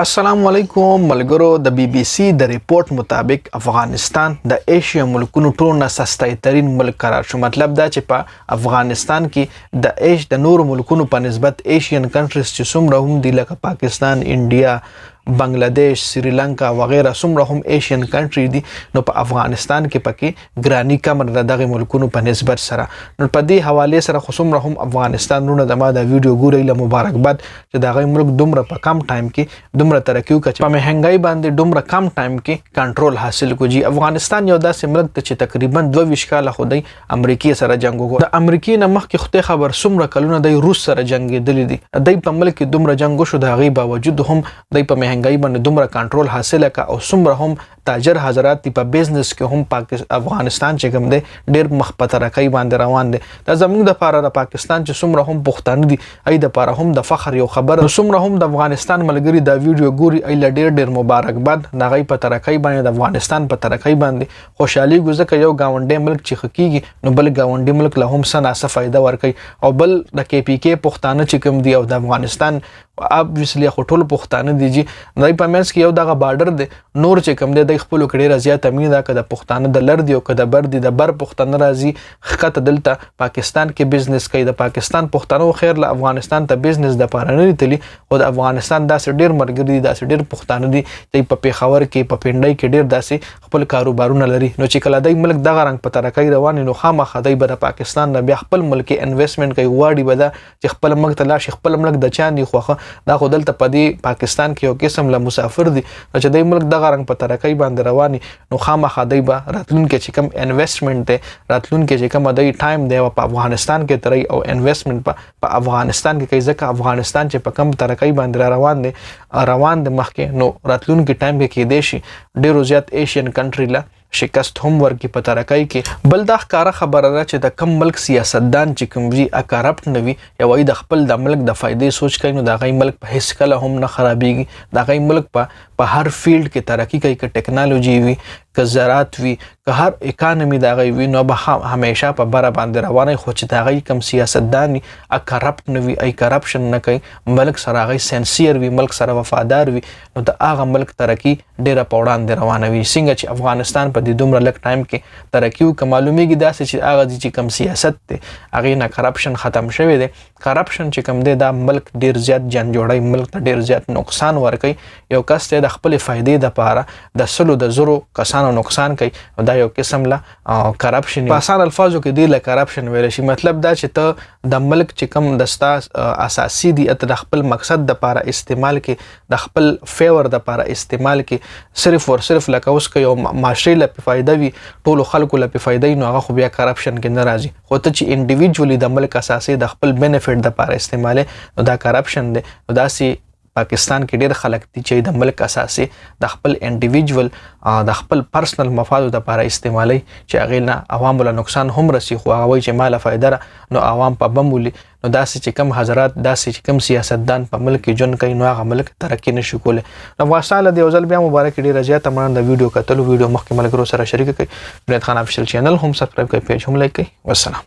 السلام علیکم ملګرو. د بي بي سي د ریپورت مطابق افغانستان د ایشیا ملکونو ټول نه سستای ترين ملک قرار شو. مطلب دا چې په افغانستان کې د نور ملکونو په نسبت ایشین کنټریز چې څومره هم دي لکه پاکستان، انډیا، بنگلاديش، سریلانکا وغیرہ څومره هم ایشین کنټری دي، نو په افغانستان کې پکې ګرانی کم د دغه ملکونو په نسبت سره. نو په دې حواله سره خو څومره هم افغانستان نو د ما د ویډیو ګوري له مبارکباد چې دغه ملک دومره په کم ټایم کې دومره ترقی وکړي، په مهنګای باندې دومره کم ټایم کې کنټرول حاصل کړي. افغانستان یو داسې ملک ته چې تقریبا 22 کاله خو د امریکای سره جنگ وکړ. د امریکای نه مخکې خو خبر څومره کلونه د روس سره جنگیدل دي. د په ملک دومره جنگ شو، د غي باوجود هم د په مهنګای باندې دومره کنټرول حاصل کا او څومره هم تاجر حضرات په بزنس کې هم افغانستان چې کوم دی ډیر مخ په ترقۍ باندې روان دي. دا زموږ د لپاره د پاکستان چې څومره هم پښتانه دي ای د لپاره هم د فخر یو خبر. څومره هم د افغانستان ملګری دا ویډیو ګوري ای ډیر مبارکباد. نغې په ترقۍ باندې د افغانستان په ترقۍ باندې خوشحالي ګوزکه یو گاونډي ملک چې خکېږي نو بل گاونډي ملک له هم سناسه فائدہ ورکړي. او بل د کې پی کې پښتانه چې کوم دی او د افغانستان obviously خو ټول پښتانه دي چې دای په منځ کې یو دغه بارډر دی، نور چې کوم دی د خپل کډې راځي تمین دا کده پښتانه د لر دی او کده بر دی د بر پښتانه راځي خکته دلته پاکستان کې بزنس کوي. د پاکستان پښتانه خیر له افغانستان ته بزنس د پاره نه تلی او د افغانستان داسې ډیر مرګري داسې ډیر پښتانه دي چې په پیښور کې په پنډای کې ډیر داسې خپل کاروبارونه لري. نو چې کله دای ملک دغه رنګ په ترقۍ روان نو خامخا دای به د پاکستان نه بیا خپل ملک انویسټمنټ کوي واړي به دا چې خپل ملک ته لاش خپل ملک د چاندي خوخه دا خو دلته په دې پاکستان کې یو قسم له مسافر دي چې د ملک دغه رنګ په ترقۍ باندې رواني نو خامخا دی به راتلونکي چې کوم انویسټمنټ دی راتلونکي چې کوم د ټایم دی په افغانستان کې تري او انویسټمنټ په افغانستان کې کوي ځکه افغانستان چې په کم ترقۍ باندې روان دي مخکې نو راتلونکي ټایم کې دی شي ډیرو زیات ایشین کنټری لا شکست هم ورکی په ترقۍ کې. بل دا ښکاره خبره ده چې د کم ملک سیاستدان چې کوم وي کرپټ نه وي یا وایي د خپل د ملک د فائدې سوچ کوي نو د غي ملک په هیڅ کله هم نه خرابېږي. د غي ملک په هر فیلډ کې ترقی کوي، که ټیکنالوژي وي، که زراعت وي، که هر اکانومي د غي وي نو به همیشه په بره باندې روانه. خو چې د غي کم سیاستدان کرپټ نه وي ای کرپشن نه کوي ملک سره غي سنسیر وي ملک سره وفادار وي نو د هغه ملک ترقی ډیره په وړاندې روانه وي. څنګه چې افغانستان په د دومره لک ټایم کې ترقی او معلومیږي داسې چې هغه چې کم سیاست دی هغه نه کرپشن ختم شوی دی. کرپشن چې کم دی دا ملک ډیر زیات جن جوړای ملک ته ډیر زیات نقصان ورکوي. یو کس ته د خپل فائدې د پاره د سلو د زرو کسانو نقصان کوي دا یو قسم لا کرپشن. په آسان الفاظو کې دی له کرپشن ویل شي مطلب دا چې ته د ملک چې کم دستا اساسي دی ته د خپل مقصد د پاره استعمال کې د خپل فیور د پاره استعمال کې صرف ور صرف لکه اوس کې یو معاشري له فائدہ وي ټول خلکو له فائدې نو هغه خو بیا کرپشن کې نه راځي. خو ته چې انډیویډوالي د ملک اساسي د خپل بینیفټ د پاره استعمال نو دا کرپشن دی. نو دا سي پاکستان کې ډیر خلک دي چې د ملک اساسي د خپل انډیویډوال د خپل پرسنل مفاد لپاره استعمالي چې هغه نه عوام له نقصان هم رسي خو هغه وایي چې مال فائدہ نو عوام په بمولي نو داسې چې کم حضرات داسې چې کم سیاستدان په ملک کې جون کوي نو هغه ملک ترقی نشي کوله. افغانستان له یو ځل بیا مبارک ډیر زیات تمام د ویډیو کتلو ویډیو مخکې ملګرو سره شریک کړئ. بنیاد خان افیشل چینل هم سبسکرایب کړئ، پیج هم لایک کړئ. والسلام.